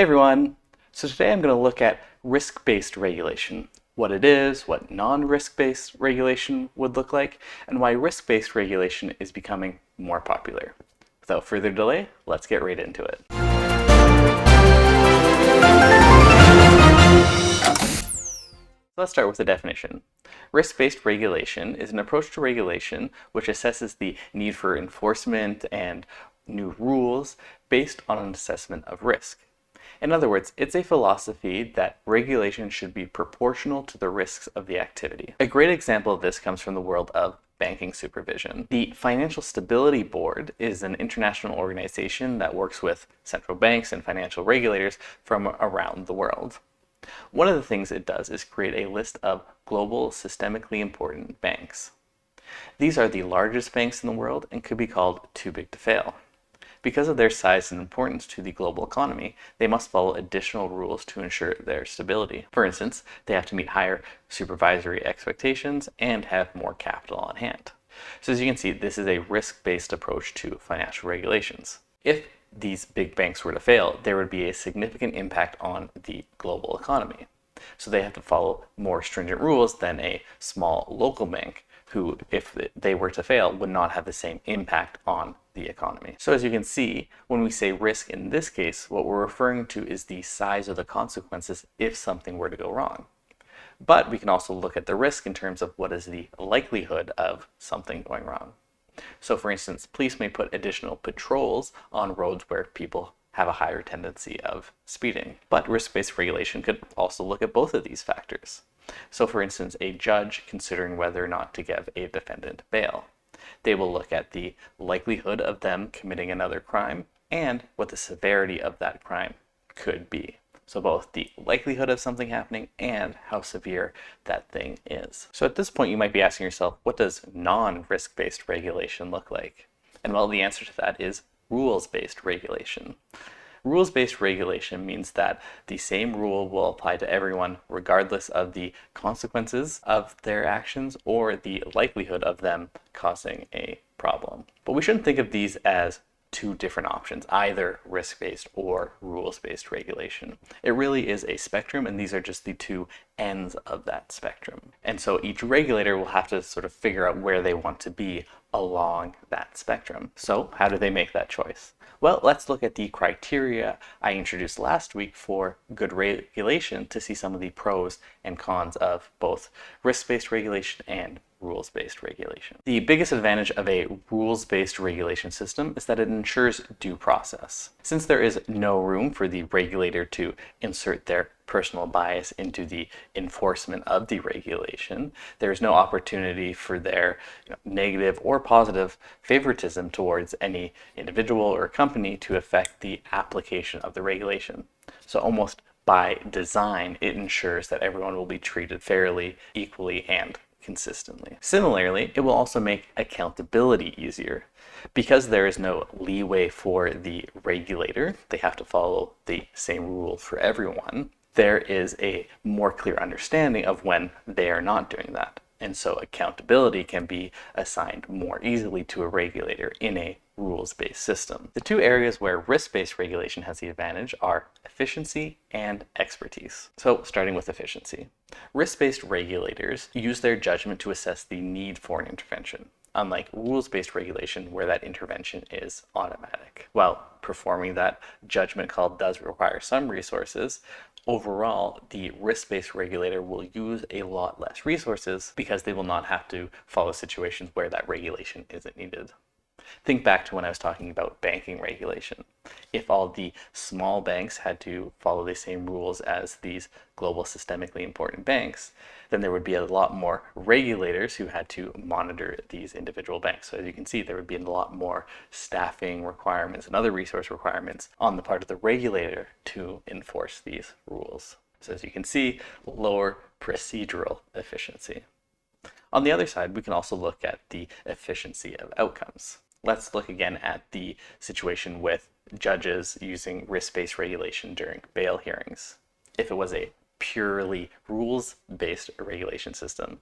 Hey everyone! So today I'm going to look at risk-based regulation, what it is, what non-risk-based regulation would look like, and why risk-based regulation is becoming more popular. Without further delay, let's get right into it. Let's start with the definition. Risk-based regulation is an approach to regulation which assesses the need for enforcement and new rules based on an assessment of risk. In other words, it's a philosophy that regulation should be proportional to the risks of the activity. A great example of this comes from the world of banking supervision. The Financial Stability Board is an international organization that works with central banks and financial regulators from around the world. One of the things it does is create a list of global systemically important banks. These are the largest banks in the world and could be called too big to fail. Because of their size and importance to the global economy, they must follow additional rules to ensure their stability. For instance, they have to meet higher supervisory expectations and have more capital on hand. So as you can see, this is a risk-based approach to financial regulations. If these big banks were to fail, there would be a significant impact on the global economy. So they have to follow more stringent rules than a small local bank who, if they were to fail, would not have the same impact on the economy. So as you can see, when we say risk in this case, what we're referring to is the size of the consequences if something were to go wrong. But we can also look at the risk in terms of what is the likelihood of something going wrong. So for instance, police may put additional patrols on roads where people have a higher tendency of speeding. But risk-based regulation could also look at both of these factors. So for instance, a judge considering whether or not to give a defendant bail. They will look at the likelihood of them committing another crime and what the severity of that crime could be. So both the likelihood of something happening and how severe that thing is. So at this point, you might be asking yourself, what does non-risk-based regulation look like? And well, the answer to that is rules-based regulation. Rules-based regulation means that the same rule will apply to everyone regardless of the consequences of their actions or the likelihood of them causing a problem. But we shouldn't think of these as two different options, either risk-based or rules-based regulation. It really is a spectrum, and these are just the two ends of that spectrum. And so each regulator will have to sort of figure out where they want to be along that spectrum. So how do they make that choice? Well, let's look at the criteria I introduced last week for good regulation to see some of the pros and cons of both risk-based regulation and rules-based regulation. The biggest advantage of a rules-based regulation system is that it ensures due process. Since there is no room for the regulator to insert their personal bias into the enforcement of the regulation, there's no opportunity for their negative or positive favoritism towards any individual or company to affect the application of the regulation. So almost by design, it ensures that everyone will be treated fairly, equally, and consistently. Similarly, it will also make accountability easier. Because there is no leeway for the regulator, they have to follow the same rule for everyone, there is a more clear understanding of when they are not doing that. And so accountability can be assigned more easily to a regulator in a rules-based system. The two areas where risk-based regulation has the advantage are efficiency and expertise. So starting with efficiency. Risk-based regulators use their judgment to assess the need for an intervention, unlike rules-based regulation where that intervention is automatic. While performing that judgment call does require some resources, overall, the risk-based regulator will use a lot less resources because they will not have to follow situations where that regulation isn't needed. Think back to when I was talking about banking regulation. If all the small banks had to follow the same rules as these global systemically important banks, then there would be a lot more regulators who had to monitor these individual banks. So as you can see, there would be a lot more staffing requirements and other resource requirements on the part of the regulator to enforce these rules. So as you can see, lower procedural efficiency. On the other side, we can also look at the efficiency of outcomes. Let's look again at the situation with judges using risk-based regulation during bail hearings. If it was a purely rules-based regulation system,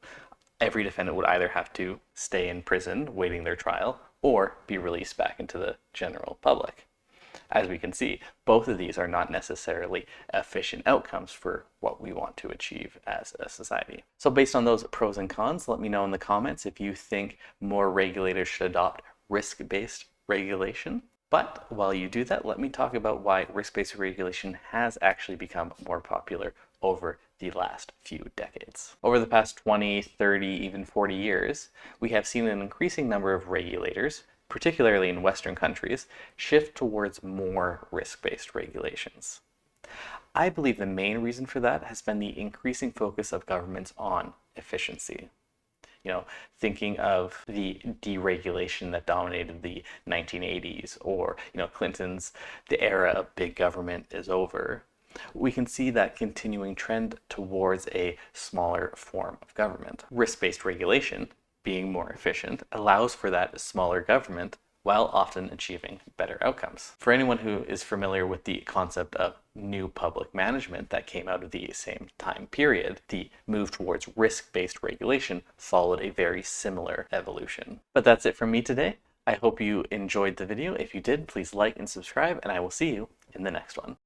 every defendant would either have to stay in prison waiting their trial or be released back into the general public. As we can see, both of these are not necessarily efficient outcomes for what we want to achieve as a society. So based on those pros and cons, let me know in the comments if you think more regulators should adopt risk-based regulation. But while you do that, let me talk about why risk-based regulation has actually become more popular over the last few decades. Over the past 20, 30, even 40 years, we have seen an increasing number of regulators, particularly in Western countries, shift towards more risk-based regulations. I believe the main reason for that has been the increasing focus of governments on efficiency. Thinking of the deregulation that dominated the 1980s, or, Clinton's "the era of big government is over," we can see that continuing trend towards a smaller form of government. Risk-based regulation, being more efficient, allows for that smaller government while often achieving better outcomes. For anyone who is familiar with the concept of new public management that came out of the same time period, the move towards risk-based regulation followed a very similar evolution. But that's it from me today. I hope you enjoyed the video. If you did, please like and subscribe, and I will see you in the next one.